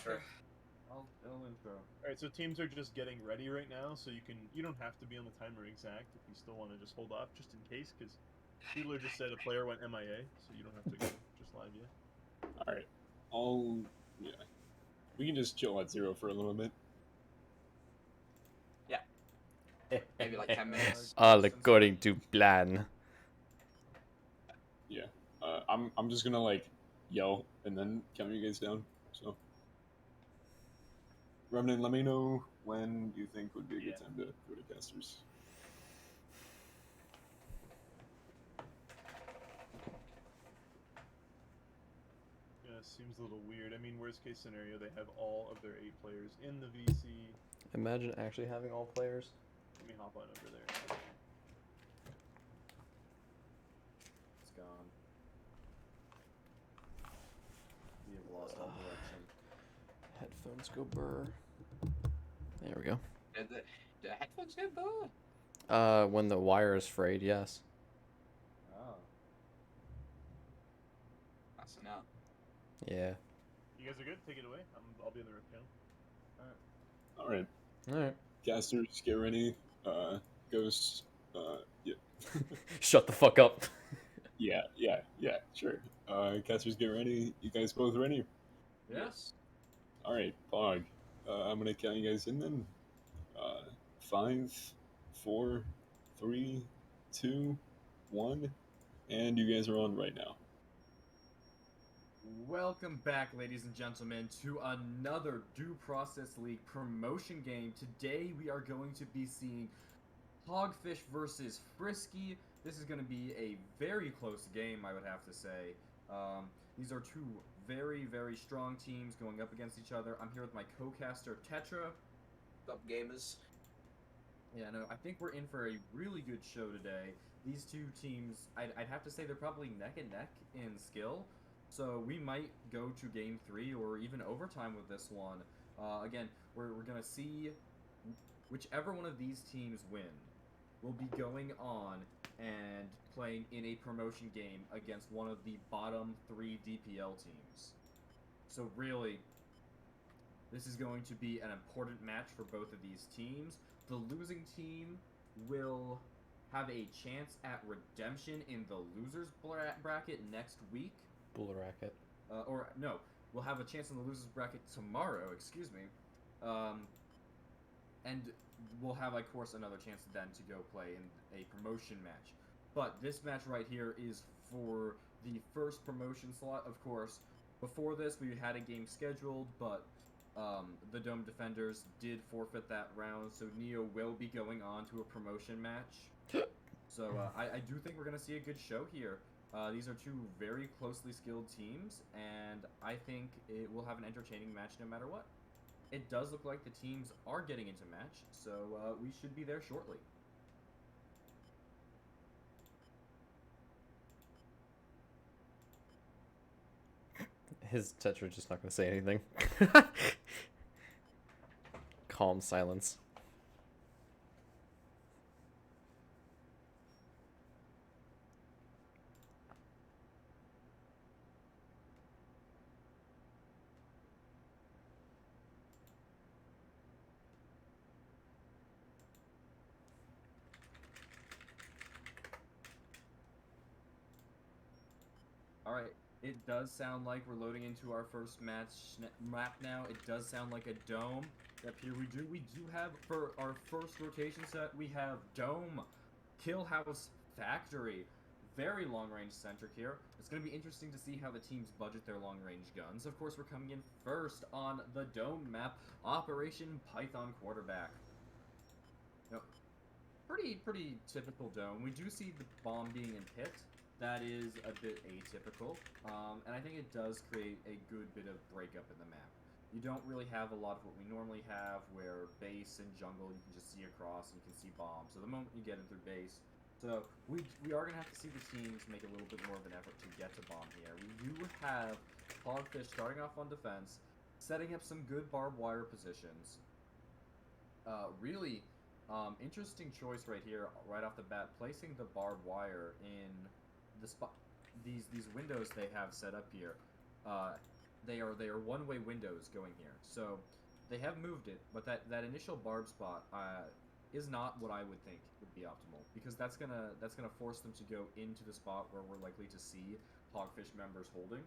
intro. I'll intro. Alright, so teams are just getting ready right now, so you don't have to be on the timer exact if you still want to just hold off just in case, because Fiedler just said a player went MIA, so you don't have to go just live yet. Alright. Yeah. We can just chill at 0 for a little bit. Yeah. Maybe like 10 minutes. All according to plan. Yeah. I'm just gonna like yell and then count you guys down. So Remnant, let me know when you think would be a good time to go to casters. Yeah, seems a little weird. I mean, worst case scenario, they have all of their 8 players in the VC. Imagine actually having all players. Let me hop on over there. It's gone. We have lost all direction. Headphones go burr. There we go. The headphones go burr? When the wire is frayed, yes. Oh. That's enough. Yeah. You guys are good? Take it away. I'll be in the rip channel. Alright. Alright. Casters, get ready. Ghosts, yeah. Shut the fuck up. Yeah, sure. Casters, get ready. You guys both ready? Yes. Alright, Pog. I'm gonna count you guys in then. 5, 4, 3, 2, 1, and you guys are on right now. Welcome back, ladies and gentlemen, to another Due Process League promotion game. Today we are going to be seeing POGFish versus Frisky. This is going to be a very close game, I would have to say. These are two very, very strong teams going up against each other. I'm here with my co-caster, Tetra. What's up, gamers? Yeah, no, I think we're in for a really good show today. These two teams, I'd have to say they're probably neck and neck in skill. So we might go to game 3 or even overtime with this one. Again, we're going to see whichever one of these teams win will be going on and playing in a promotion game against one of the bottom 3 DPL teams. So really, this is going to be an important match for both of these teams. The losing team will have a chance at redemption in the losers bracket next week. Bull racket. Or no, we'll have a chance in the losers bracket tomorrow. Excuse me. And we'll have, of course, another chance then to go play in a promotion match. But this match right here is for the first promotion slot. Of course, before this we had a game scheduled, but the Dome Defenders did forfeit that round, so Neo will be going on to a promotion match. So I do think we're going to see a good show here. These are two very closely skilled teams, and I think it will have an entertaining match no matter what. It does look like the teams are getting into match, so we should be there shortly. His Tetra just not gonna say anything. Calm silence. Alright, it does sound like we're loading into our first map now. It does sound like a dome. Yep, here we do have, for our first rotation set, we have Dome, Kill House, Factory. Very long-range centric here. It's going to be interesting to see how the teams budget their long-range guns. Of course, we're coming in first on the Dome map, Operation Python Quarterback. Now, pretty typical Dome. We do see the bomb being in pit. That is a bit atypical, and I think it does create a good bit of breakup in the map. You don't really have a lot of what we normally have, where base and jungle you can just see across and you can see bombs. So the moment you get in through base, so we are going to have to see the teams make a little bit more of an effort to get to bomb here. We do have POGFish starting off on defense, setting up some good barbed wire positions. Really interesting choice right here, right off the bat, placing the barbed wire in the spot, these windows they have set up here. they are one-way windows going here. So they have moved it, but that initial barb spot is not what I would think would be optimal, because that's gonna force them to go into the spot where we're likely to see POGFish members holding.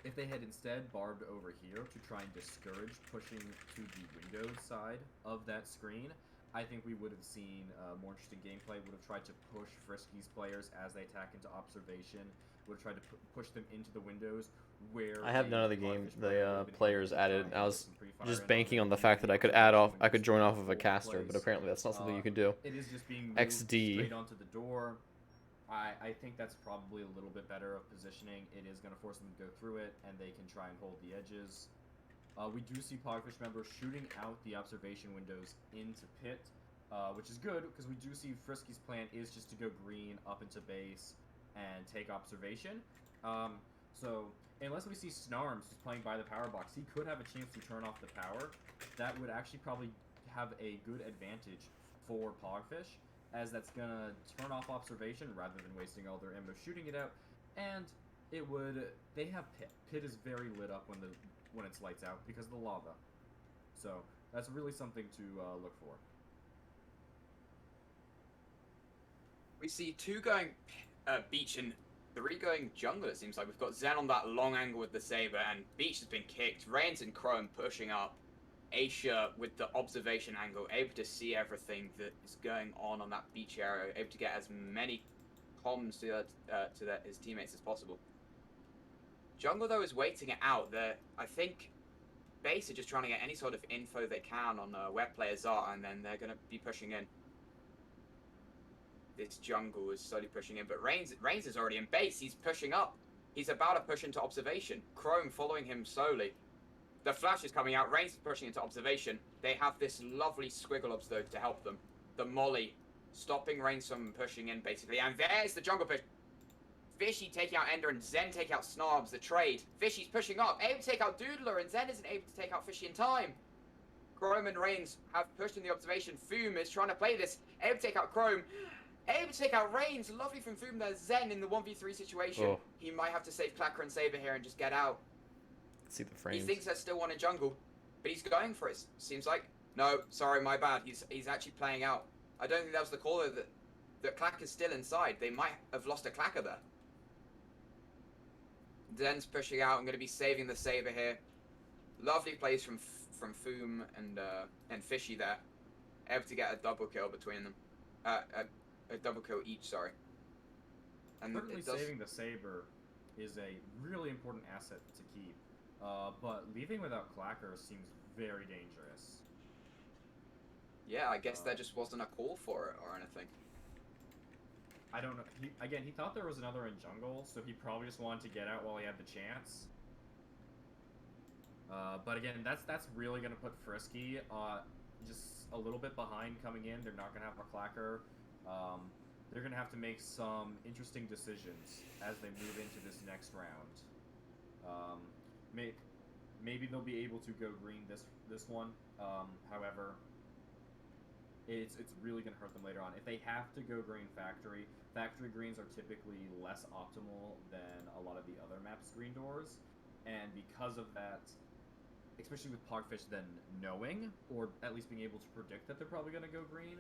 If they had instead barbed over here to try and discourage pushing to the Windows side of that screen, I think we would have seen more interesting gameplay. Would have tried to push Frisky's players as they attack into observation. Would have tried to push them into the windows where I have none of the players added. I was just banking on the the fact that I could join off of a caster, but apparently that's not something you can do. It is just being moved XD. straight onto the door. I think that's probably a little bit better of positioning. It is going to force them to go through it, and they can try and hold the edges. We do see POGFish members shooting out the observation windows into pit, which is good, because we do see Frisky's plan is just to go green up into base and take observation. So unless we see Snarms who's playing by the power box, he could have a chance to turn off the power. That would actually probably have a good advantage for POGFish, as that's gonna turn off observation rather than wasting all their ammo shooting it out. And it would, they have pit. Pit is very lit up when it's lights out because of the lava. So that's really something to look for. We see 2 going beach and 3 going jungle, it seems like. We've got Zen on that long angle with the saber, and beach has been kicked. Reigns and Chrome pushing up. Asia with the observation angle, able to see everything that is going on that beach area, able to get as many comms to his teammates as possible. Jungle, though, is waiting it out. I think base are just trying to get any sort of info they can on where players are, and then they're going to be pushing in. This jungle is slowly pushing in, but Reigns is already in base. He's pushing up. He's about to push into observation. Chrome following him slowly. The flash is coming out. Reigns is pushing into observation. They have this lovely squiggle obs, though, to help them. The molly stopping Reigns from pushing in, basically. And there's the jungle push. Fishy taking out Ender and Zen taking out Snarbs. The trade. Fishy's pushing up. Able to take out Doodler, and Zen isn't able to take out Fishy in time. Chrome and Reigns have pushed in the observation. Foom is trying to play this. Able to take out Chrome. Able to take out Reigns. Lovely from Foom. There's Zen in the 1v3 situation. Oh. He might have to save Clacker and Saber here and just get out. See the frames. He thinks there's still one in jungle, but he's going for it, seems like. No, sorry, my bad. He's actually playing out. I don't think that was the caller that Clacker's still inside. They might have lost a Clacker there. Zen's pushing out. I'm going to be saving the Saber here. Lovely plays from Foom and Fishy there. Able to get a double kill between them. A double kill each, sorry. And Certainly saving the Saber is a really important asset to keep. But leaving without Clacker seems very dangerous. Yeah, I guess there just wasn't a call for it or anything. I don't know. He thought there was another in jungle, so he probably just wanted to get out while he had the chance. But again, that's really going to put Frisky just a little bit behind coming in. They're not going to have a Clacker. They're going to have to make some interesting decisions as they move into this next round. Maybe they'll be able to go green this one. However, it's really going to hurt them later on. If they have to go green factory greens are typically less optimal than a lot of the other map screen doors, and because of that, especially with POGFish then knowing, or at least being able to predict that they're probably going to go green,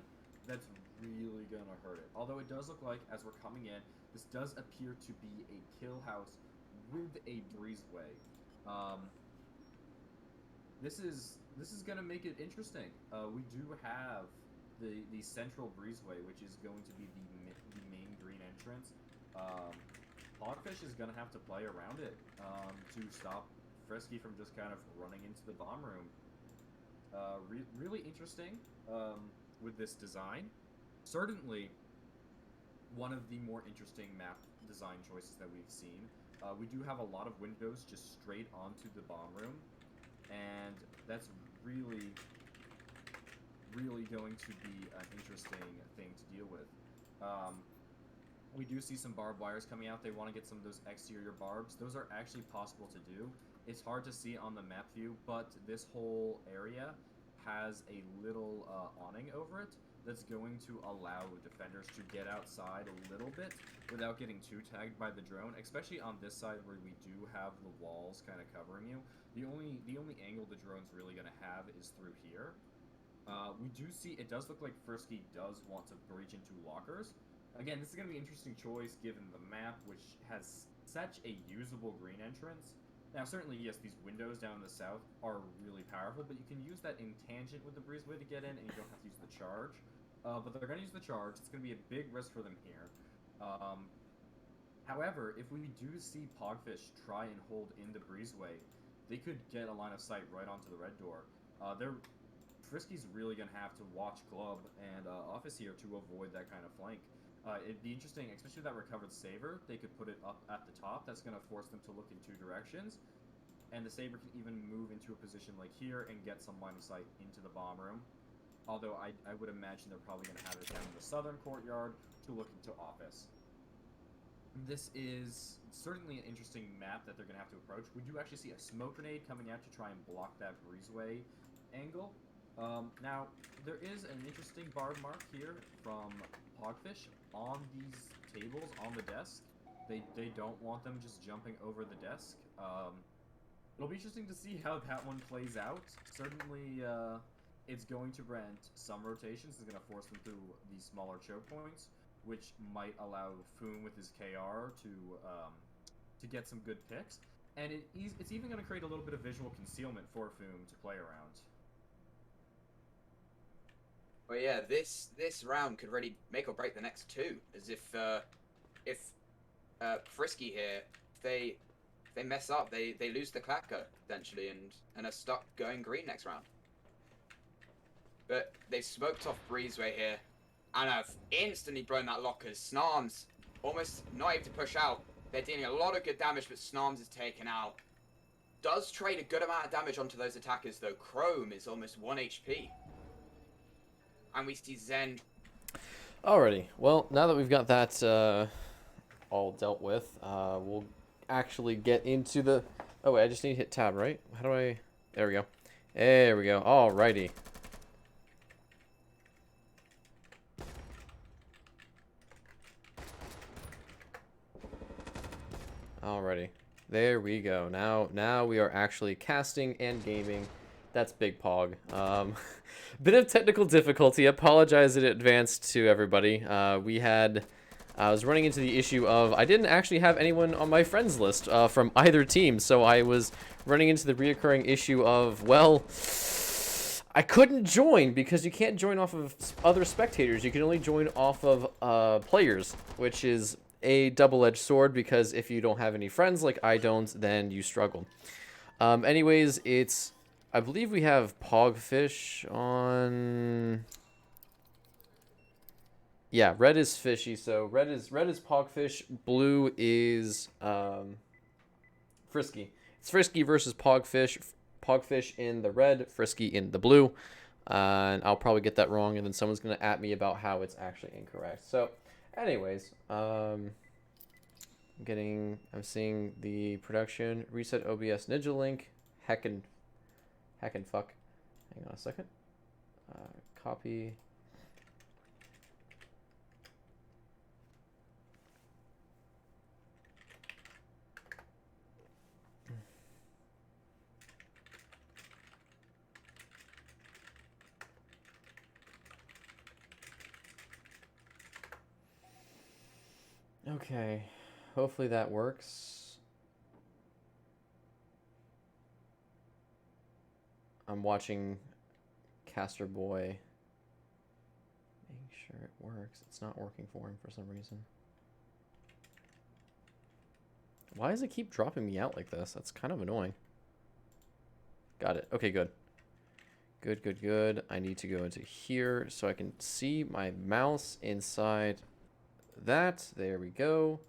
that's really going to hurt it. Although it does look like, as we're coming in, this does appear to be a kill house with a breezeway. This is going to make it interesting. We do have the central breezeway, which is going to be the main green entrance. POGFish is going to have to play around it to stop Frisky from just kind of running into the bomb room. Really interesting with this design. Certainly one of the more interesting map design choices that we've seen. We do have a lot of windows just straight onto the bomb room, and that's really going to be an interesting thing to deal with. We do see some barbed wires coming out. They want to get some of those exterior barbs. Those are actually possible to do. It's hard to see on the map view, but this whole area has a little awning over it, that's going to allow defenders to get outside a little bit without getting too tagged by the drone, especially on this side where we do have the walls kind of covering you. The only angle the drone's really going to have is through here. We do see, it does look like Frisky does want to breach into lockers. Again, this is going to be an interesting choice given the map, which has such a usable green entrance. Now, certainly, yes, these windows down in the south are really powerful, but you can use that in tangent with the breezeway to get in, and you don't have to use the charge. But they're going to use the charge. It's going to be a big risk for them here. However, if we do see POGFish try and hold in the breezeway, they could get a line of sight right onto the red door. Frisky's really going to have to watch Club and Office here to avoid that kind of flank. It'd be interesting, especially that recovered Saber. They could put it up at the top. That's going to force them to look in two directions. And the Saber can even move into a position like here and get some line of sight into the bomb room. Although I would imagine they're probably going to have it down in the southern courtyard to look into Office. This is certainly an interesting map that they're going to have to approach. We do actually see a smoke grenade coming out to try and block that breezeway angle. Now, there is an interesting barred mark here from POGFish on these tables on the desk. They don't want them just jumping over the desk. It'll be interesting to see how that one plays out. Certainly, it's going to grant some rotations. It's going to force them through these smaller choke points, which might allow Foom with his KR to get some good picks. And it's even going to create a little bit of visual concealment for Foom to play around. Well, yeah, this round could really make or break the next two. As if Frisky here, if they mess up, they lose the clacker potentially and are stuck going green next round. But they've smoked off breezeway here and have instantly blown that lockers. Snarms almost not able to push out. They're dealing a lot of good damage, but Snarms is taken out. Does trade a good amount of damage onto those attackers though. Chrome is almost 1 HP. And we see Zen. Alrighty. Well, now that we've got that all dealt with, we'll actually get into the... Oh, wait, I just need to hit tab, right? How do I... There we go. There we go. Alrighty. Alrighty. There we go. Now we are actually casting and gaming. That's Big Pog. Bit of technical difficulty. Apologize in advance to everybody. I was running into the issue of I didn't actually have anyone on my friends list from either team, so I was running into the reoccurring issue of, well, I couldn't join because you can't join off of other spectators. You can only join off of players, which is a double-edged sword because if you don't have any friends like I don't, then you struggle. Anyways, I believe we have POGFish on... Yeah, red is Fishy, so red is POGFish, blue is Frisky. It's Frisky versus POGFish. POGFish in the red, Frisky in the blue. And I'll probably get that wrong, and then someone's going to at me about how it's actually incorrect. So, anyways, I'm seeing the production, reset OBS Ninja link, heckin' fuck. Hang on a second. Copy. Okay. Hopefully that works. I'm watching Caster Boy. Making sure it works. It's not working for him for some reason. Why does it keep dropping me out like this? That's kind of annoying. Got it. Okay, good. Good. I need to go into here so I can see my mouse inside that. There we go.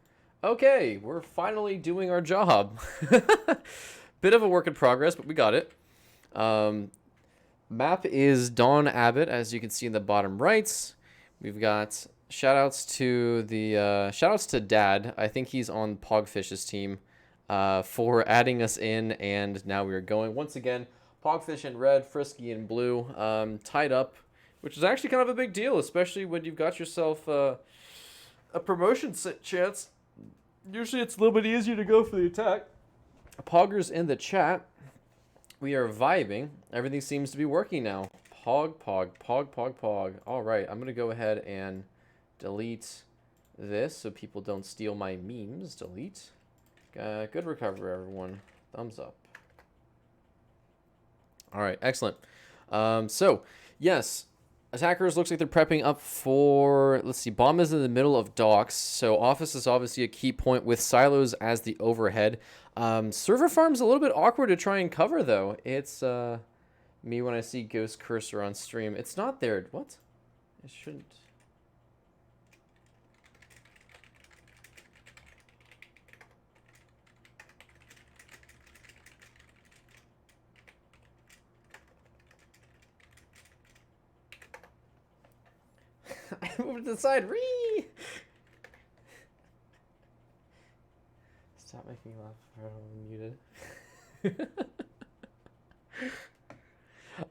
Okay, we're finally doing our job. Bit of a work in progress, but we got it. Map is Dawn Abbott, as you can see in the bottom right. We've got shoutouts to Dad. I think he's on POGFish's team for adding us in, and now we are going once again. POGFish in red, Frisky in blue, tied up which is actually kind of a big deal, especially when you've got yourself a promotion chance. Usually it's a little bit easier to go for the attack. Poggers in the chat. We are vibing. Everything seems to be working now. Pog, pog, pog, pog, pog. All right, I'm going to go ahead and delete this so people don't steal my memes. Delete. Good recovery, everyone. Thumbs up. All right, excellent. So, yes, attackers looks like they're prepping up for, let's see, bomb is in the middle of docks. So office is obviously a key point with silos as the overhead. Server farm's a little bit awkward to try and cover, though. It's me when I see Ghost Cursor on stream. It's not there. What? It shouldn't. I moved to the side. Ree! Stop making me laugh. I'm muted.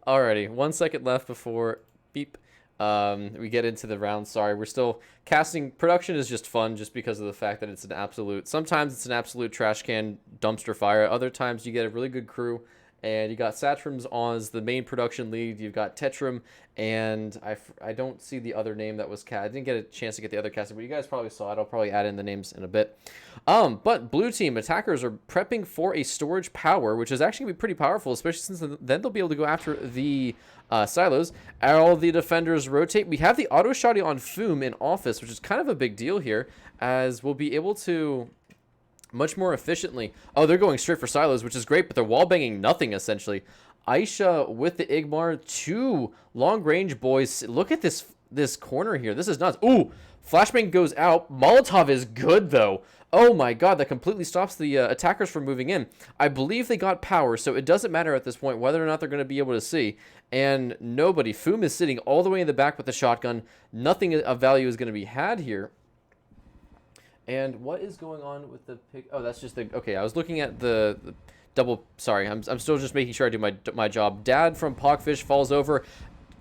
Alrighty, 1 second left before beep. We get into the round. Sorry, we're still casting. Production is just fun just because of the fact that it's an absolute. Sometimes it's an absolute trash can dumpster fire. Other times you get a really good crew. And you got Satrums as the main production lead. You've got Tetrum, and I don't see the other name that was cast. I didn't get a chance to get the other casting, but you guys probably saw it. I'll probably add in the names in a bit. But blue team attackers are prepping for a storage power, which is actually going to be pretty powerful, especially since then they'll be able to go after the silos. All the defenders rotate. We have the auto shotty on Foom in office, which is kind of a big deal here, as we'll be able to much more efficiently. Oh, they're going straight for silos, which is great, but they're wall banging nothing essentially. Aisha with the Igmar, 2 long range boys. Look at this corner here. This is nuts. Ooh, flashbang goes out. Molotov is good though. Oh my god, that completely stops the attackers from moving in. I believe they got power, so it doesn't matter at this point whether or not they're going to be able to see. And nobody. Foom is sitting all the way in the back with the shotgun. Nothing of value is going to be had here. And what is going on with the pick? Oh, that's just the... Okay, I was looking at the double... Sorry, I'm still just making sure I do my job. Dad from POGFish falls over.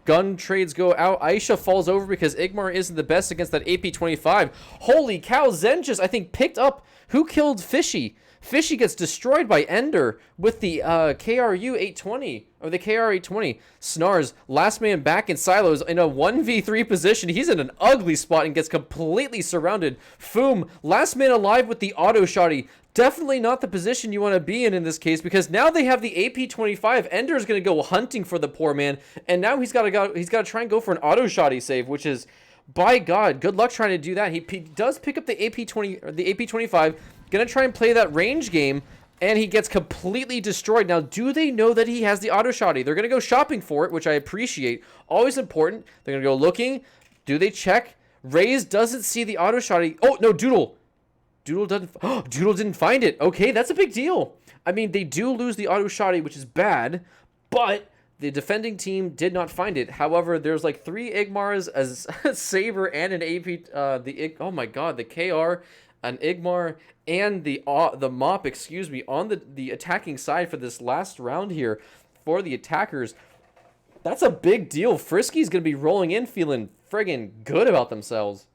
Gun trades go out. Aisha falls over because Igmar isn't the best against that AP-25. Holy cow, Zen just, I think, picked up... Who killed Fishy? Fishy gets destroyed by Ender with the KRU 820, or the KR 820. Snars, last man back in silos in a 1v3 position. He's in an ugly spot and gets completely surrounded. Foom, last man alive with the auto shotty. Definitely not the position you want to be in this case, because now they have the AP-25. Ender's going to go hunting for the poor man, and now he's got to try and go for an auto shotty save, which is, by God, good luck trying to do that. He does pick up the AP-20 or the AP-25. Gonna try and play that range game, and he gets completely destroyed. Now, do they know that he has the auto shotty? They're gonna go shopping for it, which I appreciate. Always important. They're gonna go looking. Do they check? Raze doesn't see the auto shotty. Oh no, Doodle. Doodle doesn't. Oh, Doodle didn't find it. Okay, that's a big deal. I mean, they do lose the auto shotty, which is bad, but the defending team did not find it. However, there's like 3 Igmars, as a Saber, and an AP. Oh my God, the KR, an Igmar, and the mop, excuse me, on the attacking side for this last round here for the attackers. That's a big deal. Frisky's going to be rolling in feeling friggin' good about themselves.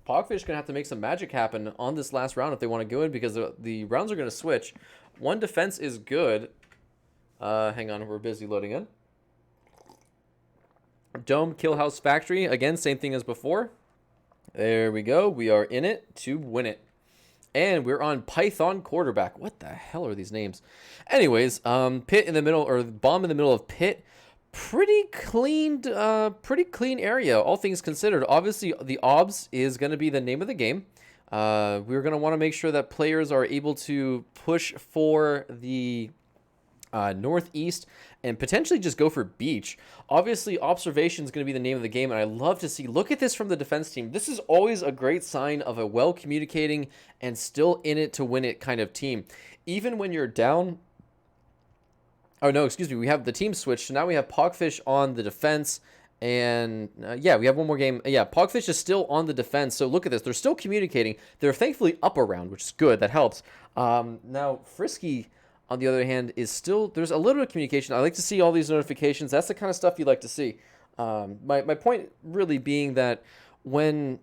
POGFish going to have to make some magic happen on this last round if they want to go in, because the rounds are going to switch. 1 defense is good. Hang on, we're busy loading in. Dome, Kill House, Factory. Again, same thing as before. There we go. We are in it to win it. And we're on Python Quarterback. What the hell are these names? Anyways, Pit in the middle, or Bomb in the middle of Pit. Pretty clean area, all things considered. Obviously, the OBS is going to be the name of the game. We're going to want to make sure that players are able to push for the northeast and potentially just go for beach. Obviously, observation is going to be the name of the game, and I love to see, look at this from the defense team. This is always a great sign of a well-communicating and still in it to win it kind of team. Even when you're down... Oh, no, excuse me. We have the team switch. So now we have POGFish on the defense. And, yeah, we have one more game. Yeah, POGFish is still on the defense. So look at this. They're still communicating. They're thankfully up a round, which is good. That helps. Now, Frisky, on the other hand, is still... There's a little bit of communication. I like to see all these notifications. That's the kind of stuff you like to see. My point really being that when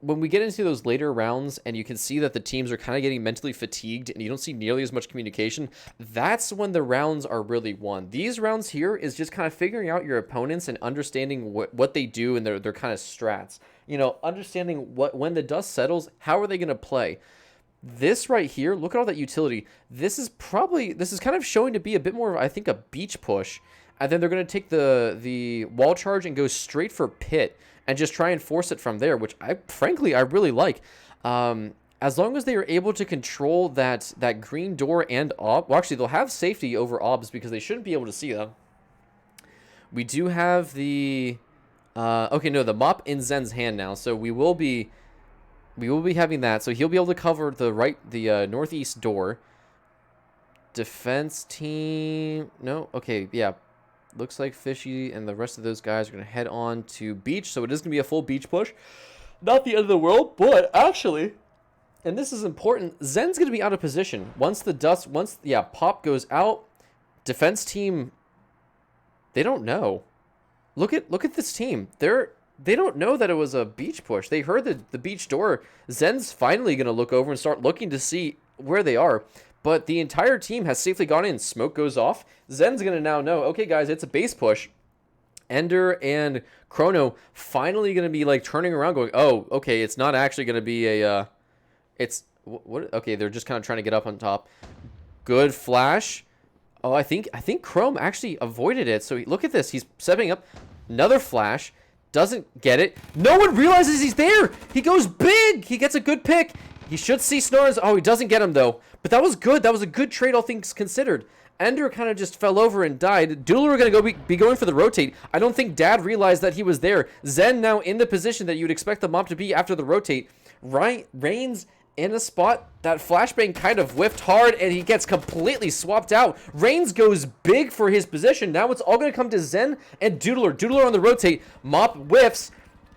we get into those later rounds and you can see that the teams are kind of getting mentally fatigued and you don't see nearly as much communication, that's when the rounds are really won. These rounds here is just kind of figuring out your opponents and understanding what they do and their kind of strats. You know, understanding when the dust settles, how are they going to play? This right here, look at all that utility. This is kind of showing to be a bit more of, I think, a beach push. And then they're going to take the wall charge and go straight for pit and just try and force it from there, which frankly, I really like. As long as they are able to control that green door and ob, well, actually, they'll have safety over obs because they shouldn't be able to see them. We do have the, okay, no, the mop in Zen's hand now, so we will be having that. So he'll be able to cover the northeast door. Defense team, no, okay, yeah. Looks like Fishy and the rest of those guys are going to head on to beach, so it is going to be a full beach push. Not the end of the world, but actually, and this is important, Zen's going to be out of position. Once Pop goes out, defense team, they don't know. Look at this team. They don't know that it was a beach push. They heard the beach door. Zen's finally going to look over and start looking to see where they are. But the entire team has safely gone in. Smoke goes off. Zen's going to now know, okay, guys, it's a base push. Ender and Chrono finally going to be like turning around going, oh, okay, it's not actually going to be a, okay, they're just kind of trying to get up on top. Good flash. Oh, I think Chrome actually avoided it. So look at this. He's stepping up. Another flash. Doesn't get it. No one realizes he's there. He goes big. He gets a good pick. He should see Snores. Oh, he doesn't get him, though. But that was good. That was a good trade, all things considered. Ender kind of just fell over and died. Doodler are going to be going for the rotate. I don't think Dad realized that he was there. Zen now in the position that you'd expect the mob to be after the rotate. Reigns in a spot that flashbang kind of whiffed hard, and he gets completely swapped out. Reigns goes big for his position. Now it's all going to come to Zen and Doodler. Doodler on the rotate. Mop whiffs.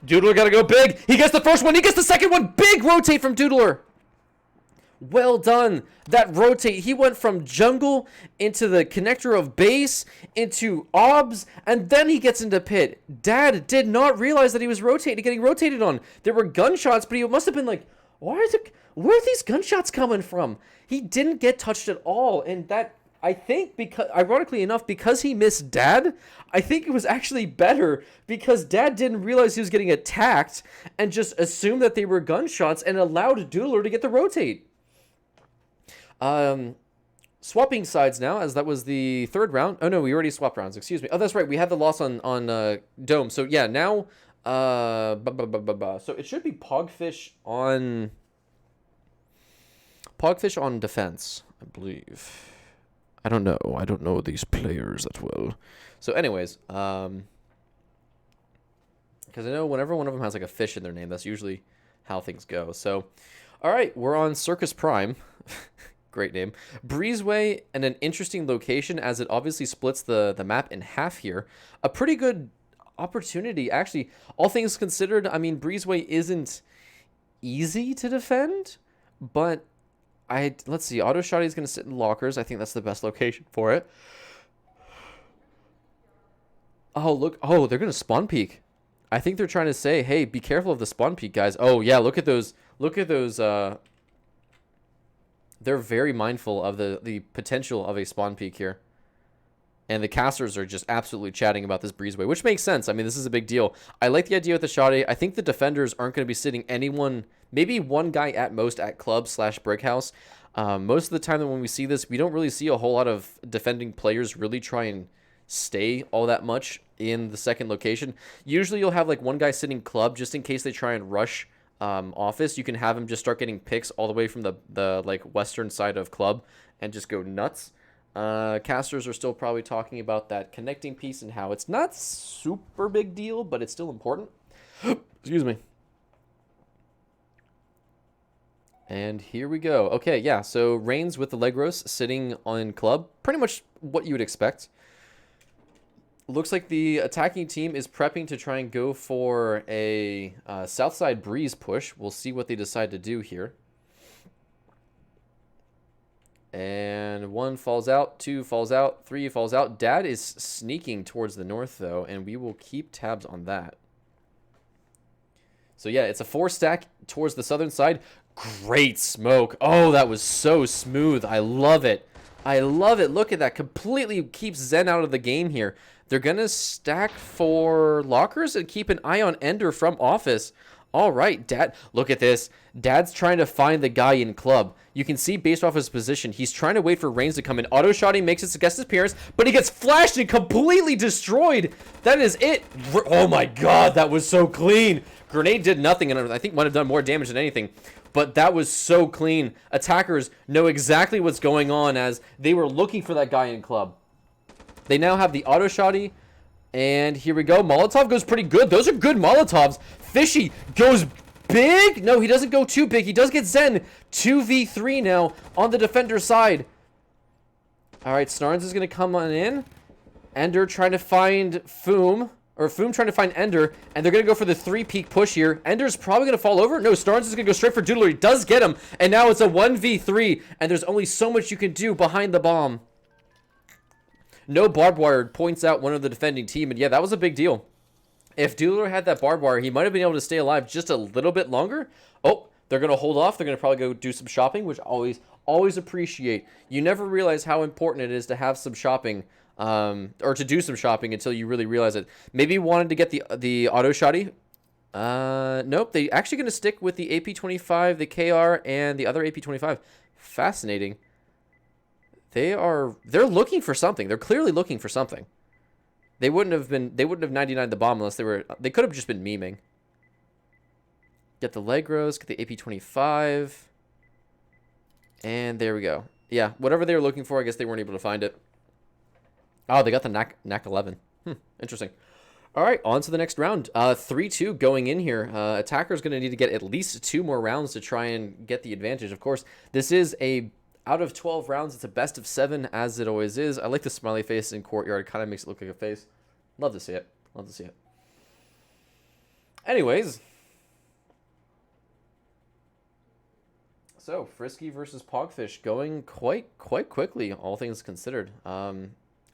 Doodler got to go big. He gets the first one. He gets the second one. Big rotate from Doodler. Well done. That rotate. He went from jungle into the connector of base into obs, and then he gets into pit. Dad did not realize that he was getting rotated on. There were gunshots, but he must have been like, where are these gunshots coming from? He didn't get touched at all, and that, I think, because ironically enough, because he missed Dad, I think it was actually better because Dad didn't realize he was getting attacked and just assumed that they were gunshots and allowed Doodler to get the rotate. Swapping sides now, as that was the third round. Oh no, we already swapped rounds. Excuse me. Oh, that's right. We had the loss on Dome. So yeah, now so it should be POGFish on defense, I believe. I don't know. I don't know these players that well. So anyways, because I know whenever one of them has like a fish in their name, that's usually how things go. So, all right, we're on Circus Prime. Great name. Breezeway, and an interesting location as it obviously splits the map in half here. A pretty good opportunity, actually. All things considered, I mean, Breezeway isn't easy to defend, but let's see. Auto Shotty is going to sit in lockers. I think that's the best location for it. Oh, look. Oh, they're going to spawn peek. I think they're trying to say, hey, be careful of the spawn peek, guys. Oh, yeah, look at those. They're very mindful of the potential of a spawn peek here. And the casters are just absolutely chatting about this breezeway, which makes sense. I mean, this is a big deal. I like the idea with the Shoddy. I think the defenders aren't going to be sitting anyone, maybe one guy at most at club/brickhouse. Most of the time when we see this, we don't really see a whole lot of defending players really try and stay all that much in the second location. Usually you'll have like one guy sitting club just in case they try and rush office. You can have him just start getting picks all the way from the like western side of club and just go nuts. Casters are still probably talking about that connecting piece and how it's not super big deal, but it's still important. Excuse me. And here we go. Okay, yeah, so Reigns with the Legros sitting on club. Pretty much what you would expect. Looks like the attacking team is prepping to try and go for a Southside Breeze push. We'll see what they decide to do here. And 1 falls out, 2 falls out, 3 falls out. Dad is sneaking towards the north, though, and we will keep tabs on that. So, yeah, it's a 4 stack towards the southern side. Great smoke. Oh, that was so smooth. I love it. I love it. Look at that. Completely keeps Zen out of the game here. They're going to stack for lockers and keep an eye on Ender from office. All right, Dad. Look at this. Dad's trying to find the guy in club. You can see based off his position, he's trying to wait for Reigns to come in. Auto shotting makes its guest appearance, but he gets flashed and completely destroyed. That is it. Oh my God, that was so clean. Grenade did nothing, and I think might have done more damage than anything. But that was so clean. Attackers know exactly what's going on as they were looking for that guy in club. They now have the auto shotty. And here we go. Molotov goes pretty good. Those are good Molotovs. Fishy goes big. No, he doesn't go too big. He does get Zen. 2v3 now on the defender side. All right, Snarns is going to come on in. Ender trying to find Foom. Or Foom trying to find Ender. And they're going to go for the 3-peak push here. Ender's probably going to fall over. No, Snarns is going to go straight for Doodler. He does get him. And now it's a 1v3. And there's only so much you can do behind the bomb. No barbed wire points out one of the defending team. And yeah, that was a big deal. If Doodler had that barbed wire, he might have been able to stay alive just a little bit longer. Oh, they're going to hold off. They're going to probably go do some shopping, which always appreciate. You never realize how important it is to have some shopping, or to do some shopping until you really realize it. Maybe wanted to get the auto shotty. Nope. They actually going to stick with the AP25, the KR, and the other AP25. Fascinating. They're looking for something. They're clearly looking for something. They wouldn't have 99'd the bomb unless they could have just been memeing. Get the Legros, get the AP25. And there we go. Yeah, whatever they were looking for, I guess they weren't able to find it. Oh, they got the NAC 11. Interesting. All right, on to the next round. 3-2 going in here. Attacker's going to need to get at least 2 more rounds to try and get the advantage. Of course, this is out of 12 rounds, it's a best of 7, as it always is. I like the smiley face in Courtyard. It kind of makes it look like a face. Love to see it. Love to see it. Anyways. So, Frisky versus POGFish going quite quickly, all things considered.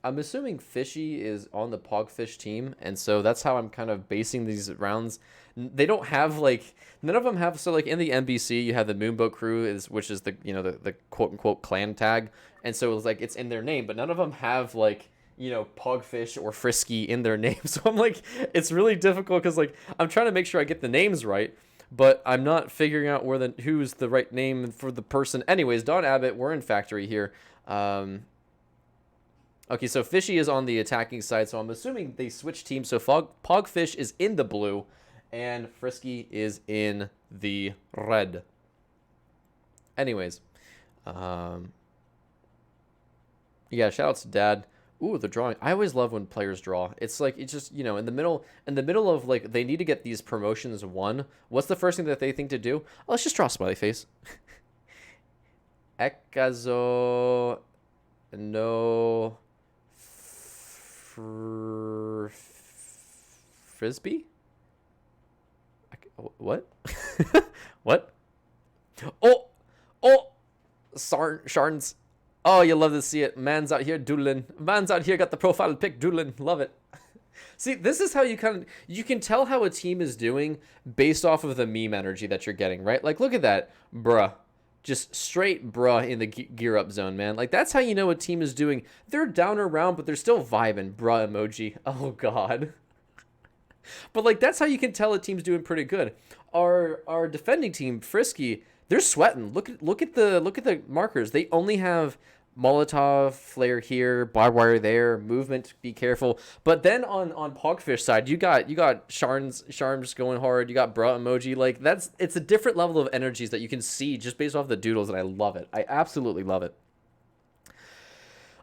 I'm assuming Fishy is on the POGFish team, and so that's how I'm kind of basing these rounds. They don't have, like, none of them have, so, like, in the NBC, you have the Moonboat Crew, which is the, you know, the quote-unquote clan tag, and so it's, like, it's in their name, but none of them have, like, you know, POGFish or Frisky in their name, so I'm, like, it's really difficult, because, like, I'm trying to make sure I get the names right, but I'm not figuring out who's the right name for the person. Anyways, Don Abbott, we're in Factory here. Okay, so Fishy is on the attacking side, so I'm assuming they switch teams. So POGFish is in the blue, and Frisky is in the red. Anyways, yeah, shout out to Dad. Ooh, the drawing. I always love when players draw. It's like, it's just, you know, in the middle of, like, they need to get these promotions won. What's the first thing that they think to do? Oh, let's just draw a smiley face. Ekazo no Frisbee? What? What? Oh! Sharns. Oh, you love to see it. Man's out here doodling. Man's out here got the profile pic doodling. Love it. See, this is how you can tell how a team is doing based off of the meme energy that you're getting, right? Like, look at that. Bruh. Just straight bruh in the gear up zone, man. Like, that's how you know a team is doing. They're down around, but they're still vibing. Bruh emoji. Oh, God. But, like, that's how you can tell a team's doing pretty good. Our defending team, Frisky, they're sweating. Look at the markers. They only have Molotov, flare here, barbed wire there, movement, be careful. But then on POGFish side, you got Sharms going hard, you got bruh emoji. Like, it's a different level of energies that you can see just based off the doodles, and I love it. I absolutely love it.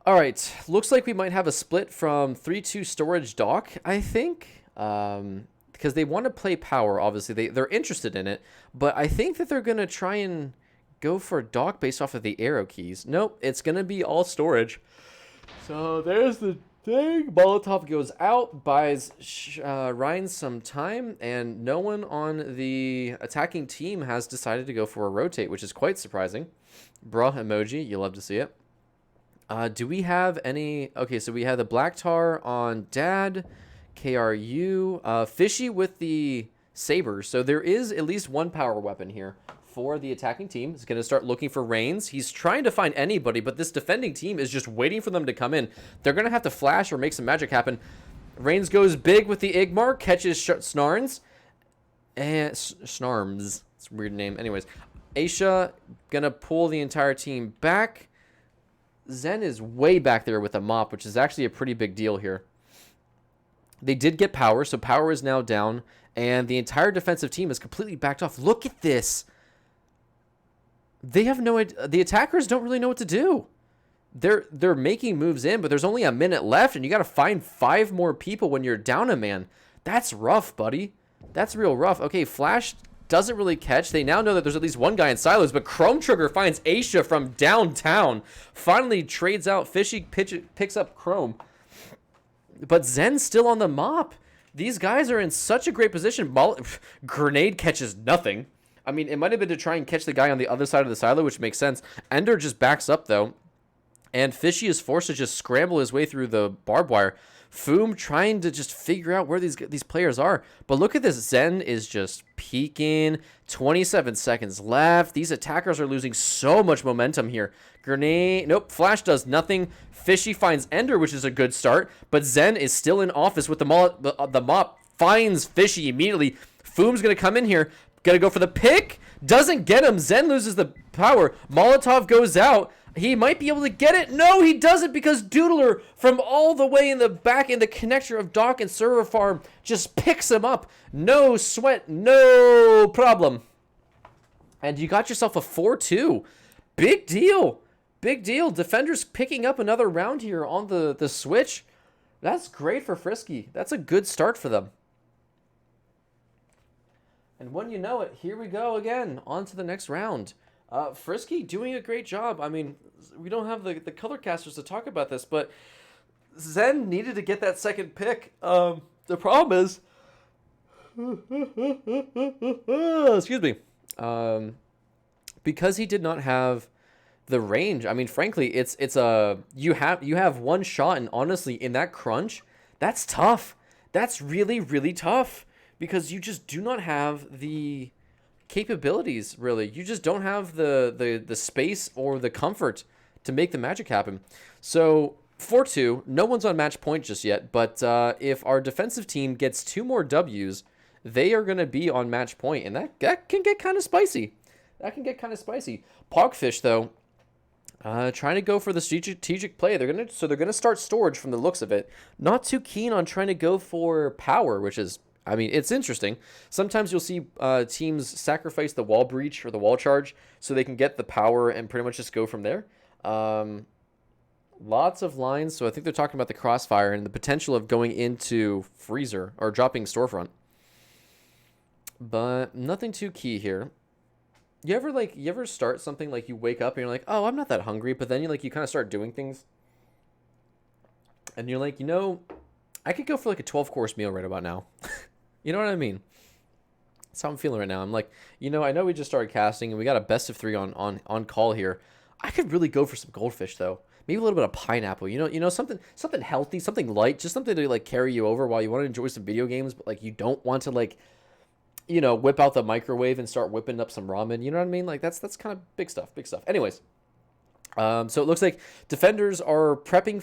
All right, looks like we might have a split from 3-2 storage dock, I think. Because they want to play power, obviously. They're interested in it, but I think that they're going to try and go for dock based off of the arrow keys. Nope, it's going to be all storage. So there's the thing. Molotov goes out, buys Ryan some time, and no one on the attacking team has decided to go for a rotate, which is quite surprising. Bruh emoji, you love to see it. Do we have any... Okay, so we have the Black Tar on Dad, KRU, Fishy with the Saber. So there is at least one power weapon here for the attacking team. He's going to start looking for Reigns. He's trying to find anybody, but this defending team is just waiting for them to come in. They're going to have to flash or make some magic happen. Reigns goes big with the Igmar, catches Snarns. And Snarms. It's a weird name. Anyways, Aisha going to pull the entire team back. Zen is way back there with a mop, which is actually a pretty big deal here. They did get power, so power is now down, and the entire defensive team is completely backed off. Look at this. They have no idea. The attackers don't really know what to do. They're making moves in, but there's only a minute left, and you got to find 5 more people when you're down a man. That's rough, buddy. That's real rough. Okay, Flash doesn't really catch. They now know that there's at least one guy in silos, but Chrome Trigger finds Aisha from downtown. Finally trades out. Fishy picks up Chrome. But Zen's still on the mop. These guys are in such a great position. Grenade catches nothing. I mean, it might have been to try and catch the guy on the other side of the silo, which makes sense. Ender just backs up, though. And Fishy is forced to just scramble his way through the barbed wire. Foom trying to just figure out where these players are. But look at this. Zen is just peeking. 27 seconds left. These attackers are losing so much momentum here. Grenade. Nope. Flash does nothing. Fishy finds Ender, which is a good start. But Zen is still in office with the mop. Finds Fishy immediately. Foom's going to come in here. Going to go for the pick. Doesn't get him. Zen loses the power. Molotov goes out. He might be able to get it. No, he doesn't, because Doodler from all the way in the back in the connector of dock and server farm just picks him up. No sweat, no problem. And you got yourself a 4-2. Big deal. Big deal. Defenders picking up another round here on the switch. That's great for Frisky. That's a good start for them. And when you know it, here we go again. On to the next round. Frisky doing a great job. I mean, we don't have the color casters to talk about this, but Zen needed to get that second pick. The problem is, excuse me, because he did not have the range. I mean, frankly, you have one shot, and honestly, in that crunch, that's tough. That's really, really tough, because you just do not have the capabilities, really. You just don't have the space or the comfort to make the magic happen. So 4-2, no one's on match point just yet, but if our defensive team gets 2 more W's, they are going to be on match point, and that can get kind of spicy. That can get kind of spicy. POGFish, though, trying to go for the strategic play. They're gonna start storage from the looks of it. Not too keen on trying to go for power, which is, I mean, it's interesting. Sometimes you'll see teams sacrifice the wall breach or the wall charge so they can get the power and pretty much just go from there. Lots of lines, so I think they're talking about the crossfire and the potential of going into freezer or dropping storefront. But nothing too key here. You ever start something, like you wake up and you're like, oh, I'm not that hungry, but then you kind of start doing things and you're like, I could go for like a 12-course meal right about now. You know what I mean? That's how I'm feeling right now. I'm like, I know we just started casting and we got a best of 3 on call here. I could really go for some goldfish, though. Maybe a little bit of pineapple. Something healthy, something light, just something to carry you over while you want to enjoy some video games, but you don't want to whip out the microwave and start whipping up some ramen. You know what I mean? That's kind of big stuff. Anyways. So it looks like defenders are prepping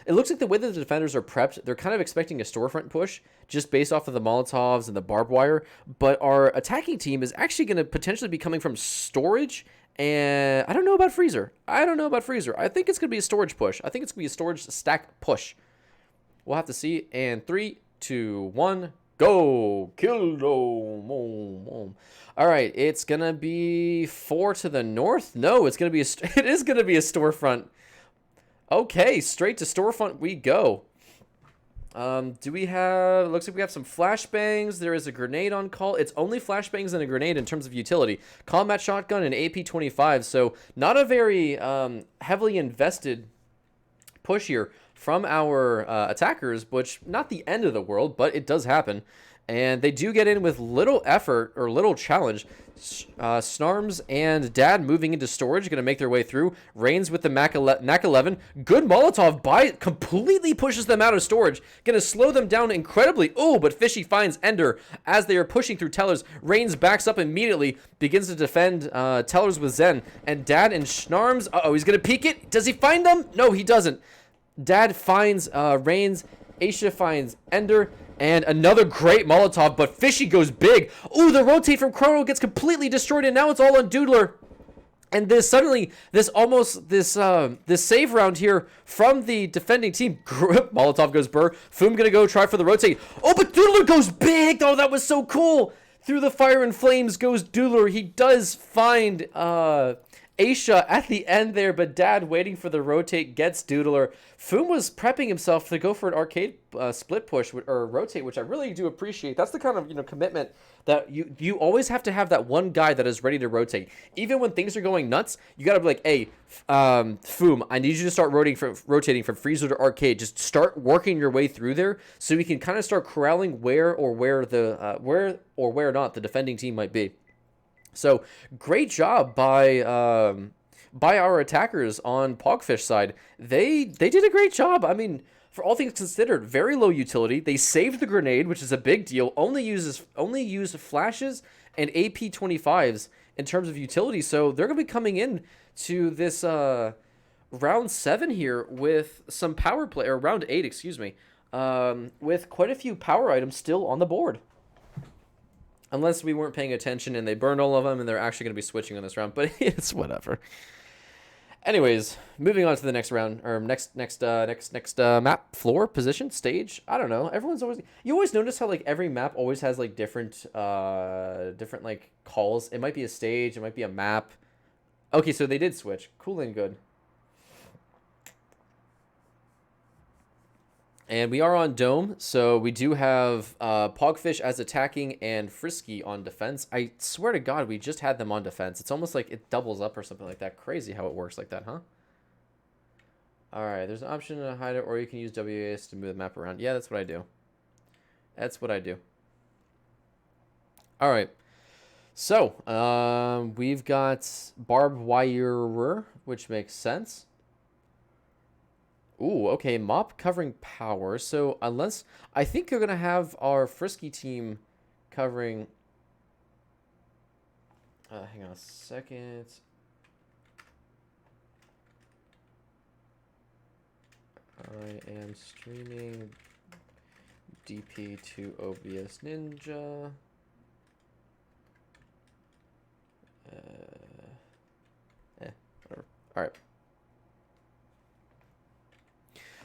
it looks like the way that the defenders are prepped, they're kind of expecting a storefront push just based off of the Molotovs and the barbed wire. But our attacking team is actually going to potentially be coming from storage. And I don't know about freezer. I think it's going to be a storage push. I think it's going to be a storage stack push. We'll have to see. And 3, 2, 1, go. Kill. All right, it's going to be 4 to the north. No, it is going to be a storefront. Okay, straight to storefront we go. Looks like we have some flashbangs. There is a grenade on call. It's only flashbangs and a grenade in terms of utility. Combat shotgun and AP-25, so not a very heavily invested push here from our attackers, which not the end of the world, but it does happen. And they do get in with little effort or little challenge. Snarms and Dad moving into storage, going to make their way through. Reigns with the Mac 11. Good Molotov completely pushes them out of storage. Going to slow them down incredibly. Oh, but Fishy finds Ender as they are pushing through Tellers. Reigns backs up immediately, begins to defend Tellers with Zen. And Dad and Snarms, he's going to peek it. Does he find them? No, he doesn't. Dad finds Reigns. Aisha finds Ender. And another great Molotov, but Fishy goes big. Ooh, the rotate from Chrono gets completely destroyed, and now it's all on Doodler. And this save round here from the defending team. Molotov goes Burr. Foom gonna go try for the rotate. Oh, but Doodler goes big. Oh, that was so cool. Through the fire and flames goes Doodler. He does find Aisha at the end there, but Dad waiting for the rotate gets Doodler. Foom was prepping himself to go for an arcade split push or rotate, which I really do appreciate. That's the kind of commitment that you always have to have, that one guy that is ready to rotate. Even when things are going nuts, you gotta be like, hey, Foom, I need you to start rotating from freezer to arcade. Just start working your way through there, so we can kind of start corralling where not the defending team might be. So great job by our attackers on POGFish side. They did a great job. I mean, for all things considered, very low utility. They saved the grenade, which is a big deal. Only use flashes and AP-25s in terms of utility. So they're going to be coming in to this round 7 here with some power play, or round 8, excuse me, with quite a few power items still on the board. Unless we weren't paying attention and they burned all of them and they're actually going to be switching on this round, but it's whatever. Anyways, moving on to the next round, or next map, floor, position, stage. I don't know. You always notice how like every map always has like different like calls. It might be a stage, it might be a map. Okay, so they did switch. Cool and good. And we are on Dome, so we do have POGFish as attacking and Frisky on defense. I swear to God, we just had them on defense. It's almost like it doubles up or something like that. Crazy how it works like that, huh? Alright, there's an option to hide it, or you can use WAS to move the map around. Yeah, that's what I do. That's what I do. Alright. So, we've got barbed wire, which makes sense. Ooh, okay, mop covering power. So unless, I think you're gonna have our Frisky team covering. Hang on a second. I am streaming DP to OBS Ninja. Whatever. All right.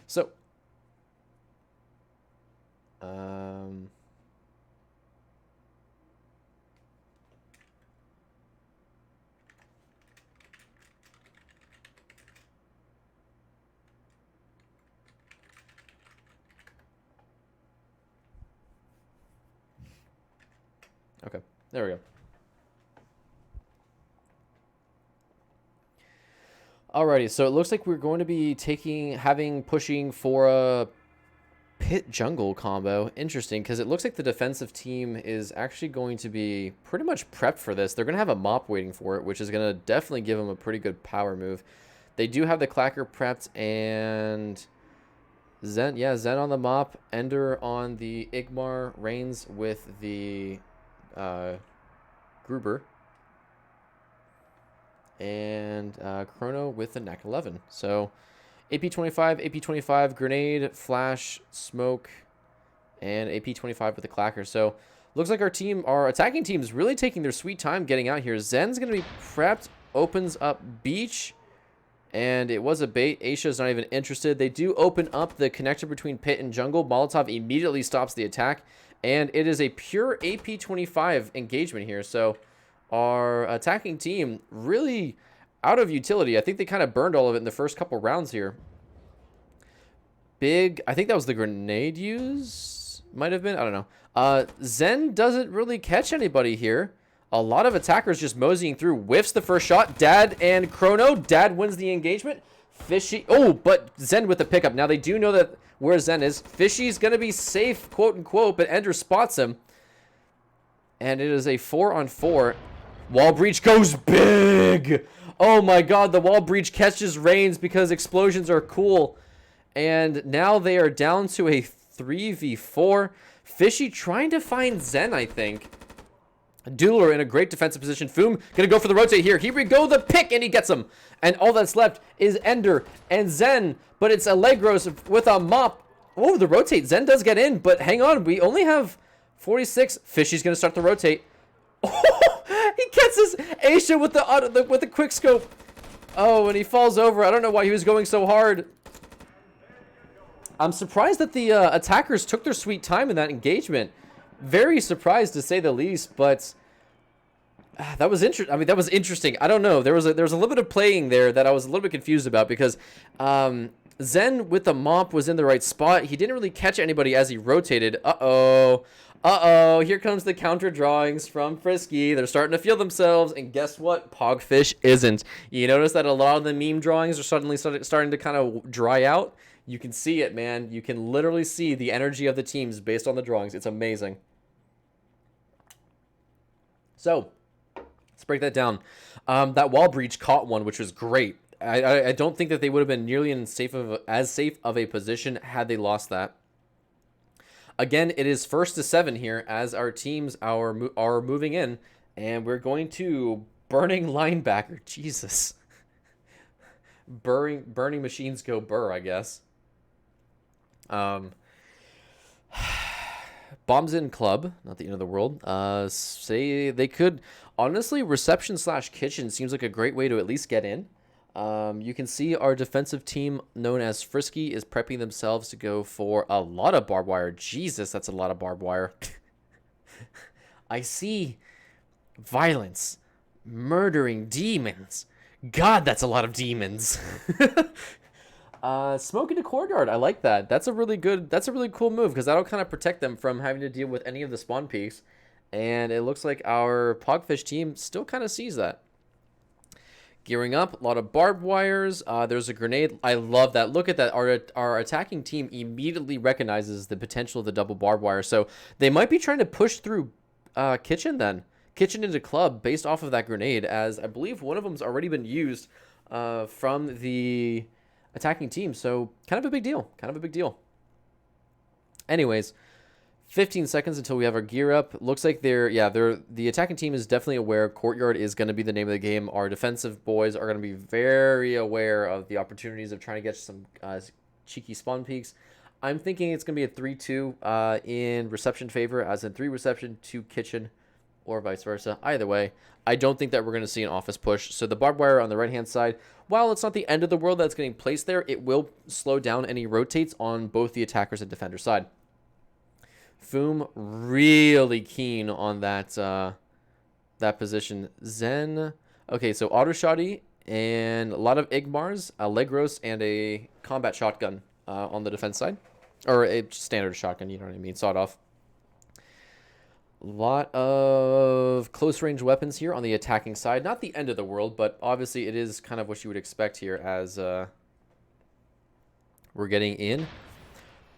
So, okay, there we go. Alrighty, so it looks like we're going to be pushing for a pit jungle combo. Interesting, because it looks like the defensive team is actually going to be pretty much prepped for this. They're going to have a mop waiting for it, which is going to definitely give them a pretty good power move. They do have the clacker prepped, and Zen on the mop, Ender on the Igmar, Reigns with the Gruber. And Chrono with the NAC 11. So AP-25, grenade, flash, smoke, and AP-25 with the clacker. So looks like our attacking team is really taking their sweet time getting out here. Zen's going to be prepped, opens up beach, and it was a bait. Aisha's not even interested. They do open up the connector between pit and jungle. Molotov immediately stops the attack, and it is a pure AP-25 engagement here. So our attacking team really out of utility. I think they kind of burned all of it in the first couple rounds here. I think that was the grenade use. Might have been. I don't know. Zen doesn't really catch anybody here. A lot of attackers just moseying through. Whiffs the first shot. Dad and Chrono. Dad wins the engagement. Fishy. Oh, but Zen with the pickup. Now they do know that where Zen is. Fishy's going to be safe, quote unquote, but Ender spots him. And it is a 4-on-4. Wall breach goes big. Oh my god, the wall breach catches Reigns because explosions are cool. And now they are down to a 3v4. Fishy trying to find Zen, I think. Doodler in a great defensive position. Foom gonna go for the rotate here. Here we go, the pick, and he gets him. And all that's left is Ender and Zen, but it's Allegros with a mop. Oh, the rotate. Zen does get in, but hang on, we only have 46. Fishy's gonna start the rotate. Oh, he catches Aisha with the quick scope. Oh, and he falls over. I don't know why he was going so hard. I'm surprised that the attackers took their sweet time in that engagement. Very surprised to say the least, but that was interesting. I mean, that was interesting. I don't know. There was a little bit of playing there that I was a little bit confused about because Zen with the mop was in the right spot. He didn't really catch anybody as he rotated. Uh-oh. Uh-oh. Here comes the counter drawings from Frisky. They're starting to feel themselves, and guess what? POGFish isn't. You notice that a lot of the meme drawings are suddenly starting to kind of dry out? You can see it, man. You can literally see the energy of the teams based on the drawings. It's amazing. So, let's break that down. That wall breach caught one, which was great. I don't think that they would have been nearly as safe of a position had they lost that. Again, it is 1st to 7 here as our teams are moving in, and we're going to burning linebacker. Jesus. Burning machines go burr, I guess. Bombs in club, not the end of the world. Say they could, honestly, reception/kitchen seems like a great way to at least get in. You can see our defensive team known as Frisky is prepping themselves to go for a lot of barbed wire. Jesus, that's a lot of barbed wire. I see violence, murdering demons. God, that's a lot of demons. Smoke into courtyard. I like that. That's a really cool move because that'll kind of protect them from having to deal with any of the spawn peaks. And it looks like our POGFish team still kind of sees that. Gearing up, a lot of barbed wires. There's a grenade. I love that. Look at that. Our attacking team immediately recognizes the potential of the double barbed wire. So they might be trying to push through kitchen then. Kitchen into club based off of that grenade, as I believe one of them's already been used from the attacking team. So kind of a big deal. Anyways, 15 seconds until we have our gear up. Looks like the attacking team is definitely aware courtyard is going to be the name of the game. Our defensive boys are going to be very aware of the opportunities of trying to get some cheeky spawn peaks. I'm thinking it's going to be a 3-2 in reception favor, as in 3 reception, 2 kitchen, or vice versa. Either way, I don't think that we're going to see an office push. So the barbed wire on the right-hand side, while it's not the end of the world that's getting placed there, it will slow down any rotates on both the attackers and defender side. Foom really keen on that that position. Zen. Okay, so auto shotty and a lot of Igmars, Allegros, and a combat shotgun on the defense side. Or a standard shotgun, you know what I mean, sawed off. A lot of close range weapons here on the attacking side. Not the end of the world, but obviously it is kind of what you would expect here as we're getting in.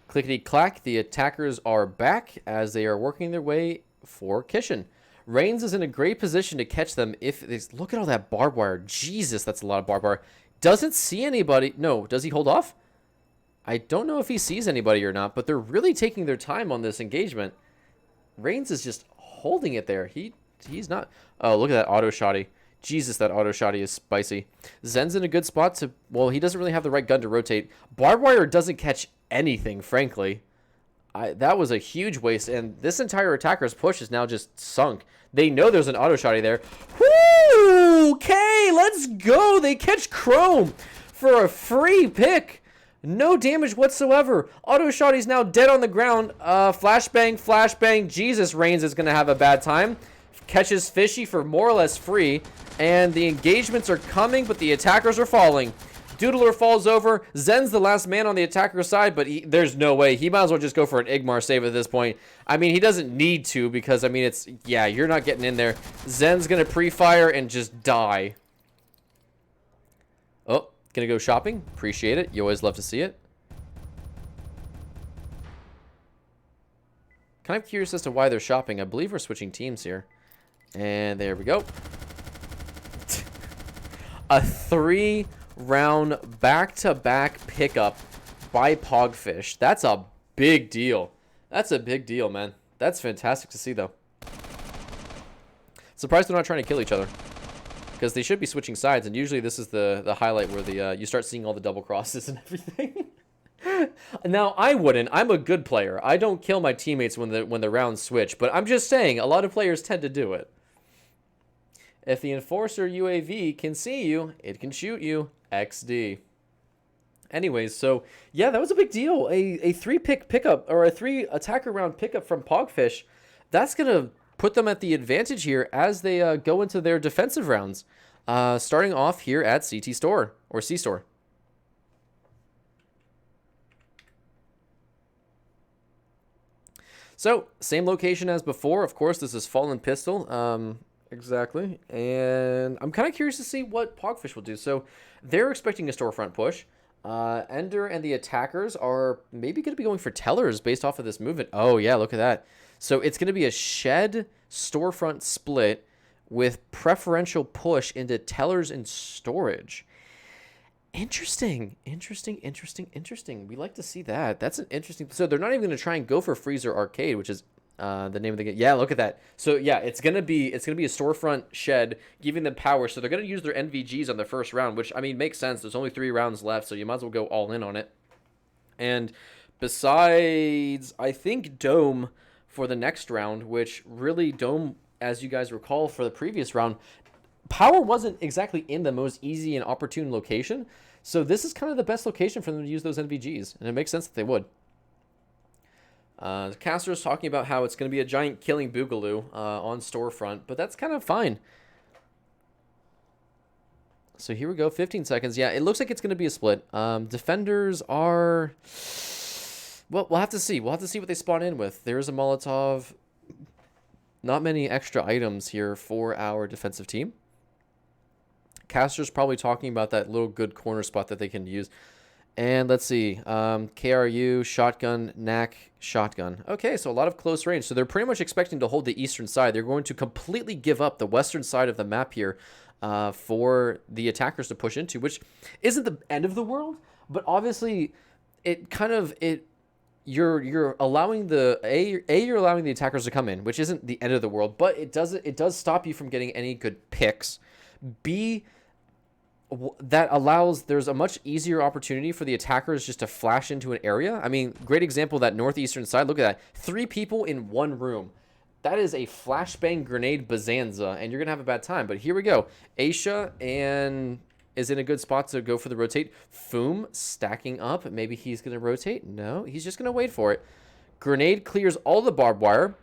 Clickety-clack, the attackers are back as they are working their way for kitchen. Reigns is in a great position to catch them if they look at all that barbed wire. Jesus, that's a lot of barbed wire. Doesn't see anybody. No, does he hold off? I don't know if he sees anybody or not, but they're really taking their time on this engagement. Reigns is just holding it there. He's not. Oh, look at that auto shotty. Jesus, that auto shotty is spicy. Zen's in a good spot to. Well, he doesn't really have the right gun to rotate. Barbed wire doesn't catch anything, frankly. That was a huge waste, and this entire attacker's push is now just sunk. They know there's an auto shotty there. Woo! Okay, let's go. They catch Chrome for a free pick. No damage whatsoever. Auto shotty's now dead on the ground. Flashbang, flashbang. Jesus, Reigns is going to have a bad time. Catches Fishy for more or less free. And the engagements are coming, but the attackers are falling. Doodler falls over. Zen's the last man on the attacker side, but there's no way. He might as well just go for an Igmar save at this point. I mean, he doesn't need to because, I mean, you're not getting in there. Zen's going to pre-fire and just die. Oh, Gonna go shopping. Appreciate it. You always love to see it. Kind of curious as to why they're shopping. I believe we're switching teams here. And there we go. A 3-round back-to-back pickup by POGFish. That's a big deal. That's a big deal, man. That's fantastic to see, though. Surprised they're not trying to kill each other, because they should be switching sides, and usually this is the highlight where the you start seeing all the double crosses and everything. Now, I wouldn't. I'm a good player. I don't kill my teammates when the rounds switch, but I'm just saying a lot of players tend to do it. If the Enforcer UAV can see you, it can shoot you. XD. Anyways, so yeah, that was a big deal. A 3-pick pickup, or a 3 attacker round pickup from POGFish. That's gonna put them at the advantage here as they go into their defensive rounds. Starting off here at CT Store, or C Store. So, same location as before. Of course, this is Fallen Pistol. Exactly. And I'm kind of curious to see what POGFish will do. So, they're expecting a storefront push. Ender and the attackers are maybe going to be going for tellers based off of this movement. Oh, yeah, look at that. So, it's going to be a shed storefront split with preferential push into tellers and storage. Interesting. We like to see that. That's an interesting... So they're not even going to try and go for Freezer Arcade, which is the name of the game. Yeah, look at that. So yeah, it's gonna be a storefront shed, giving them power. So they're gonna use their NVGs on the first round, which I mean makes sense. There's only 3 rounds left, so you might as well go all in on it. And besides, I think Dome for the next round, which really Dome, as you guys recall for the previous round, power wasn't exactly in the most easy and opportune location. So this is kind of the best location for them to use those NVGs, and it makes sense that they would. Caster's talking about how it's going to be a giant killing boogaloo on storefront, but that's kind of fine. So here we go, 15 seconds. Yeah, it looks like it's going to be a split. Defenders are... Well, we'll have to see. We'll have to see what they spawn in with. There is a Molotov. Not many extra items here for our defensive team. Caster's probably talking about that little good corner spot that they can use. And let's see, KRU, shotgun, NAC, shotgun. Okay, so a lot of close range. So they're pretty much expecting to hold the eastern side. They're going to completely give up the western side of the map here for the attackers to push into, which isn't the end of the world, but obviously it kind of, you're allowing you're allowing the attackers to come in, which isn't the end of the world, but it does stop you from getting any good picks. B, that allows, there's a much easier opportunity for the attackers just to flash into an area. I mean, great example, that northeastern side. Look at that. 3 people in 1 room. That is a flashbang grenade bonanza, and you're going to have a bad time. But here we go. Aisha and is in a good spot to go for the rotate. Foom stacking up. Maybe he's going to rotate. No, he's just going to wait for it. Grenade clears all the barbed wire.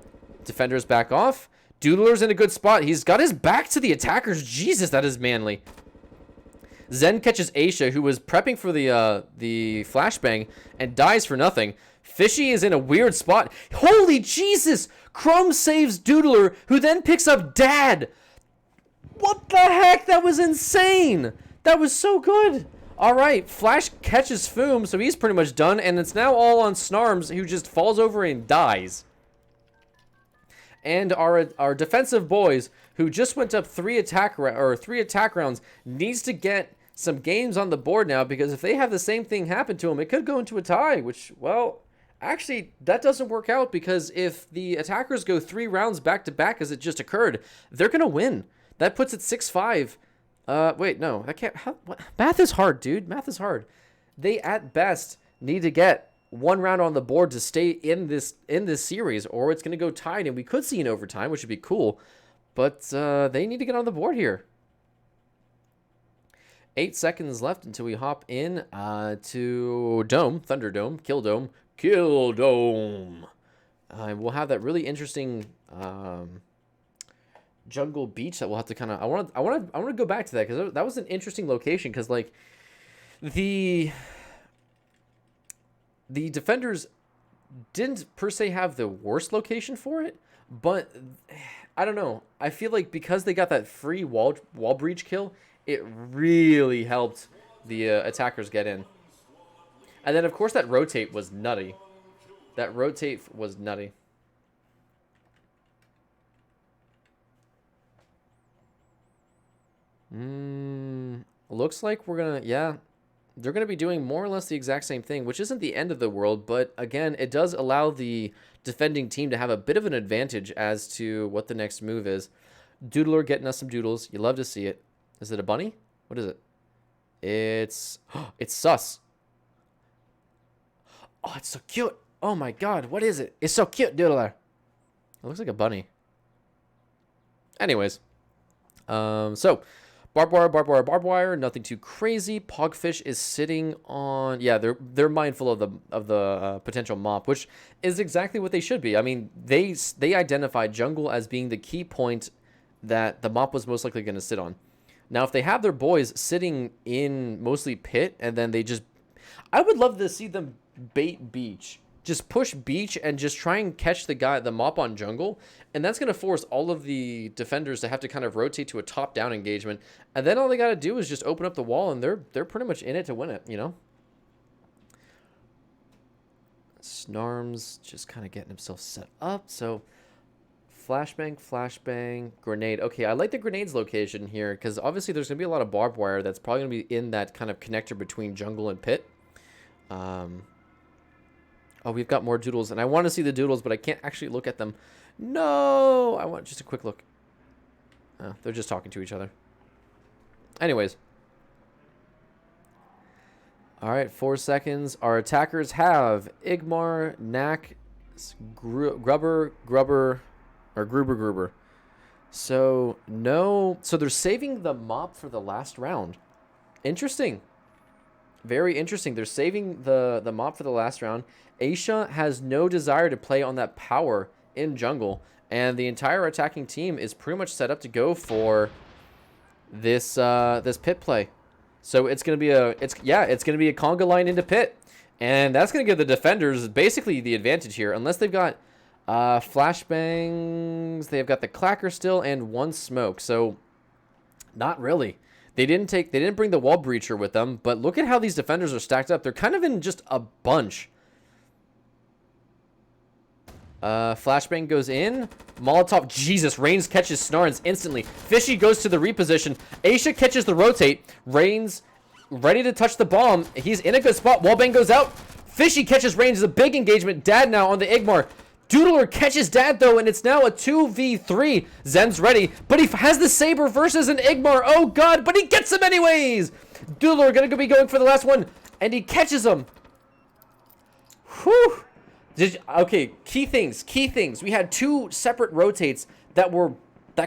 Defenders back off. Doodler's in a good spot. He's got his back to the attackers. Jesus, that is manly. Zen catches Aisha, who was prepping for the flashbang, and dies for nothing. Fishy is in a weird spot. Holy Jesus! Chrome saves Doodler, who then picks up Dad. What the heck? That was insane. That was so good. All right, Flash catches Foom, so he's pretty much done, and it's now all on Snarms, who just falls over and dies. And our defensive boys, who just went up 3 attack rounds, needs to get some games on the board now, because if they have the same thing happen to them, it could go into a tie, which, well, actually, that doesn't work out, because if the attackers go 3 rounds back-to-back, as it just occurred, they're going to win. That puts it 6-5. Wait, no, I can't. What? Math is hard, dude. Math is hard. They, at best, need to get 1 round on the board to stay in this series, or it's going to go tied, and we could see an overtime, which would be cool, but they need to get on the board here. 8 seconds left until we hop in to Dome, Thunderdome, Kill Dome. We'll have that really interesting jungle beach that we'll have to kind of. I want to go back to that, because that was an interesting location. Because like the defenders didn't per se have the worst location for it, but I don't know. I feel like because they got that free wall breach kill, it really helped the attackers get in. And then, of course, that rotate was nutty. That rotate was nutty. Looks like we're going to... Yeah, they're going to be doing more or less the exact same thing, which isn't the end of the world. But, again, it does allow the defending team to have a bit of an advantage as to what the next move is. Doodler getting us some doodles. You love to see it. Is it a bunny? What is it? It's sus. Oh, it's so cute. Oh my god, what is it? It's so cute, Doodler. It looks like a bunny. Anyways. So barbed wire, nothing too crazy. POGFish is sitting on, yeah, they're mindful of the potential mop, which is exactly what they should be. I mean, they identified jungle as being the key point that the mop was most likely going to sit on. Now, if they have their boys sitting in mostly pit, and then they just... I would love to see them bait beach. Just push beach and just try and catch the mop on jungle. And that's going to force all of the defenders to have to kind of rotate to a top-down engagement. And then all they got to do is just open up the wall, and they're pretty much in it to win it, you know? Snarms just kind of getting himself set up, so... Flashbang, grenade. Okay, I like the grenades location here because obviously there's going to be a lot of barbed wire that's probably going to be in that kind of connector between jungle and pit. Oh, we've got more doodles, and I want to see the doodles, but I can't actually look at them. No! I want just a quick look. Oh, they're just talking to each other. Anyways. Alright, 4 seconds. Our attackers have Igmar, Knack, Gruber, or Gruber. So, no. So, they're saving the mop for the last round. Interesting. Very interesting. They're saving the mop for the last round. Aisha has no desire to play on that power in jungle. And the entire attacking team is pretty much set up to go for this this pit play. So, it's going to be a conga line into pit. And that's going to give the defenders basically the advantage here. Unless they've got... flashbangs, they've got the clacker still and 1 smoke, so not really. They didn't bring the wall breacher with them, but look at how these defenders are stacked up. They're kind of in just a bunch. Flashbang goes in. Molotov, Jesus, Reigns catches Snarns instantly. Fishy goes to the reposition. Aisha catches the rotate. Reigns ready to touch the bomb. He's in a good spot. Wallbang goes out. Fishy catches Reigns. A big engagement. Dad now on the Igmar. Doodler catches Dad, though, and it's now a 2v3. Zen's ready, but he has the Saber versus an Igmar. Oh, God, but he gets him anyways. Doodler going to be going for the last one, and he catches him. Whew. Okay, key things. We had 2 separate rotates that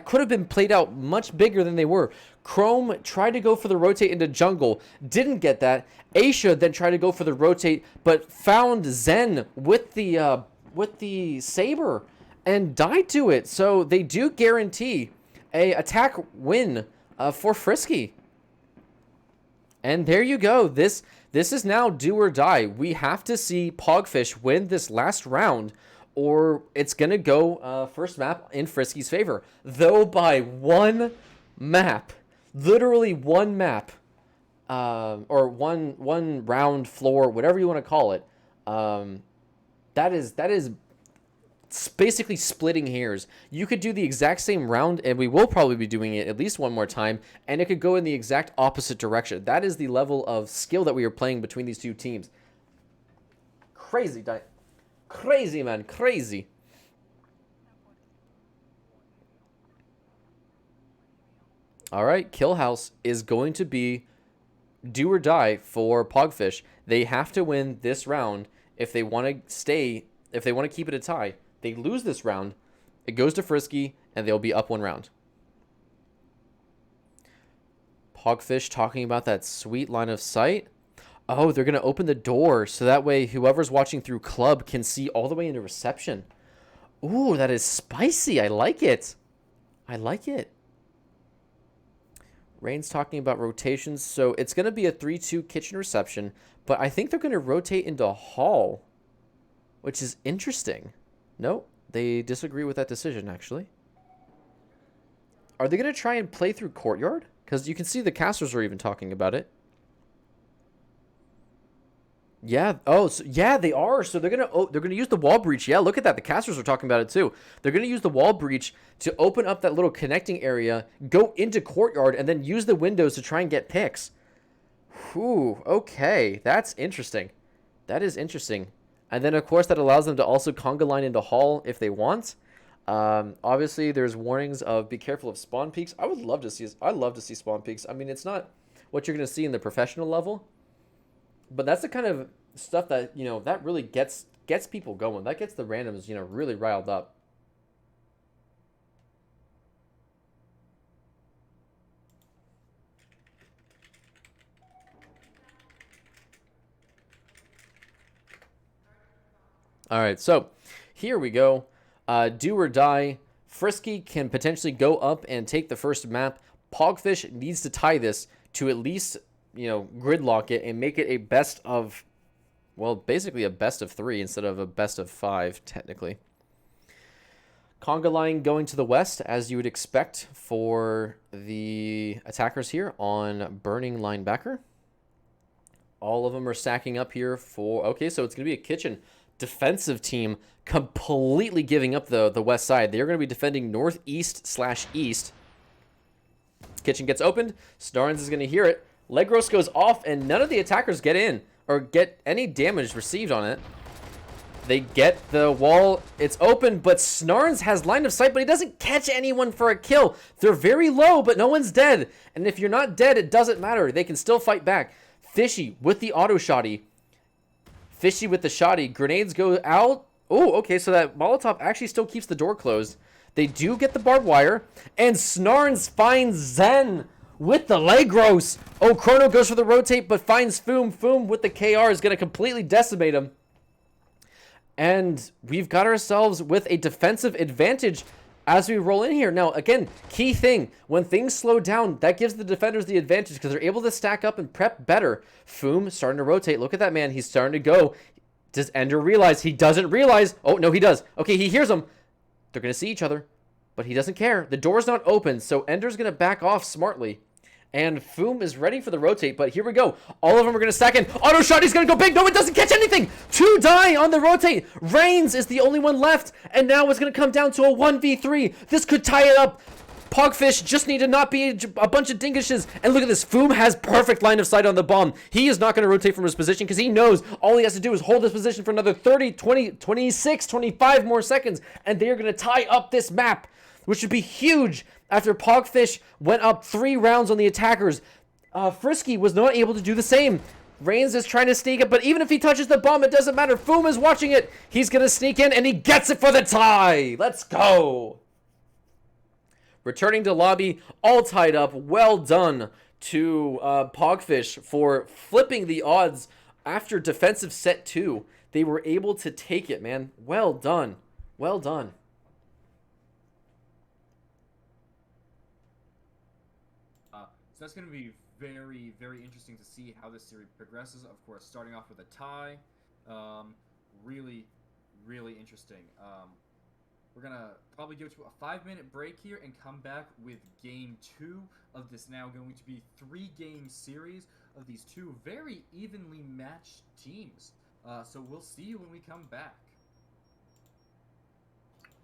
could have been played out much bigger than they were. Chrome tried to go for the rotate into jungle, didn't get that. Aisha then tried to go for the rotate, but found Zen with the Saber and died to it. So they do guarantee a attack win for Frisky. And there you go. This is now do or die. We have to see POGFish win this last round, or it's going to go first map in Frisky's favor. Though by 1 map. Literally 1 map. Or one round floor, whatever you want to call it. That is basically splitting hairs. You could do the exact same round, and we will probably be doing it at least one more time, and it could go in the exact opposite direction. That is the level of skill that we are playing between these 2 teams. Crazy, man, crazy. All right, Kill House is going to be do or die for POGFish. They have to win this round if they want to keep it a tie. They lose this round, it goes to Frisky, and they'll be up 1 round. POGFish talking about that sweet line of sight. Oh, they're going to open the door so that way whoever's watching through club can see all the way into reception. Ooh, that is spicy. I like it. Rain's talking about rotations. So it's going to be a 3-2 kitchen reception, but I think they're going to rotate into hall, which is interesting. No, they disagree with that decision, actually. Are they going to try and play through courtyard? Because you can see the casters are even talking about it. Yeah. Oh, so, yeah, they are. So they're gonna use the wall breach. Yeah, look at that. The casters are talking about it too. They're gonna use the wall breach to open up that little connecting area, go into courtyard, and then use the windows to try and get picks. Whew. Okay, that's interesting. That is interesting. And then of course that allows them to also conga line into hall if they want. Obviously, there's warnings of be careful of spawn peaks. I love to see spawn peaks. I mean, it's not what you're gonna see in the professional level. But that's the kind of stuff that, that really gets people going. That gets the randoms, really riled up. All right, so here we go. Do or die. Frisky can potentially go up and take the first map. POGFish needs to tie this to at least, gridlock it and make it a best of, well, basically a best of 3 instead of a best of 5, technically. Conga line going to the west, as you would expect for the attackers here on Burning Linebacker. All of them are stacking up here for... Okay, so it's going to be a kitchen defensive team completely giving up the west side. They're going to be defending northeast/east. Kitchen gets opened. Snarns is going to hear it. Legros goes off, and none of the attackers get in or get any damage received on it. They get the wall. It's open, but Snarns has line of sight, but he doesn't catch anyone for a kill. They're very low, but no one's dead. And if you're not dead, it doesn't matter. They can still fight back. Fishy with the auto shotty. Fishy with the shotty. Grenades go out. Oh, okay, so that Molotov actually still keeps the door closed. They do get the barbed wire, and Snarns finds Zen with the Legros. Oh, Chrono goes for the rotate, but finds Foom. Foom with the KR is going to completely decimate him. And we've got ourselves with a defensive advantage as we roll in here. Now, again, key thing, when things slow down, that gives the defenders the advantage because they're able to stack up and prep better. Foom starting to rotate. Look at that, man. He's starting to go. Does Ender realize? He doesn't realize. Oh, no, he does. Okay, he hears them. They're going to see each other, but he doesn't care. The door's not open, so Ender's going to back off smartly. And Foom is ready for the rotate, but here we go. All of them are going to stack in. Auto shot, he's going to go big. No, it doesn't catch anything. 2 die on the rotate. Reigns is the only one left, and now it's going to come down to a 1v3. This could tie it up. POGFish just need to not be a bunch of dingushes. And look at this. Foom has perfect line of sight on the bomb. He is not going to rotate from his position because he knows all he has to do is hold his position for another 30, 20, 26, 25 more seconds, and they're going to tie up this map, which would be huge. After POGFish went up 3 rounds on the attackers, Frisky was not able to do the same. Reigns is trying to sneak it, but even if he touches the bomb, it doesn't matter. Foom is watching it. He's going to sneak in, and he gets it for the tie. Let's go. Returning to lobby, all tied up. Well done to POGFish for flipping the odds after defensive set 2. They were able to take it, man. Well done. Well done. So that's going to be very, very interesting to see how this series progresses. Of course, starting off with a tie. Really, really interesting. We're going to probably go to a 5-minute break here and come back with game 2 of this now going to be 3-game series of these 2 very evenly matched teams. So we'll see you when we come back.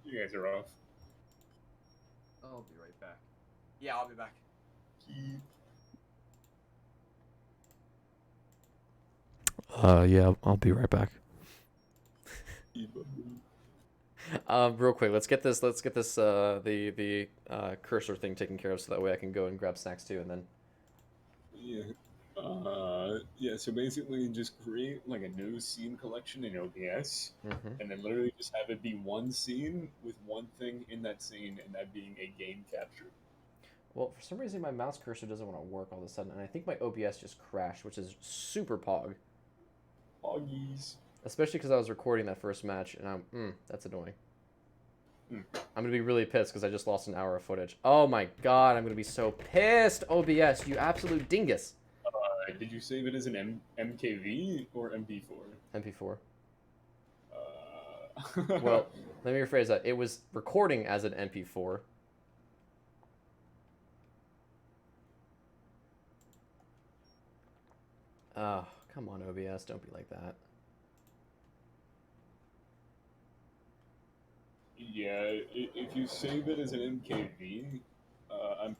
You guys are off. I'll be right back. Yeah, I'll be back. Yeah, I'll be right back. Real quick, let's get this the cursor thing taken care of so that way I can go and grab snacks too, and then yeah, so basically just create like a new scene collection in OBS, and then literally just have it be one scene with one thing in that scene, and that being a game capture. Well, for some reason my mouse cursor doesn't want to work all of a sudden, and I think my OBS just crashed, which is super pog. Poggies. Especially because I was recording that first match, and that's annoying. I'm going to be really pissed because I just lost an hour of footage. Oh my god, I'm going to be so pissed, OBS, you absolute dingus. Did you save it as an MKV or MP4? MP4. Well, let me rephrase that. It was recording as an MP4. Oh, Come on, OBS, don't be like that. Yeah, if you save it as an MKV, I'm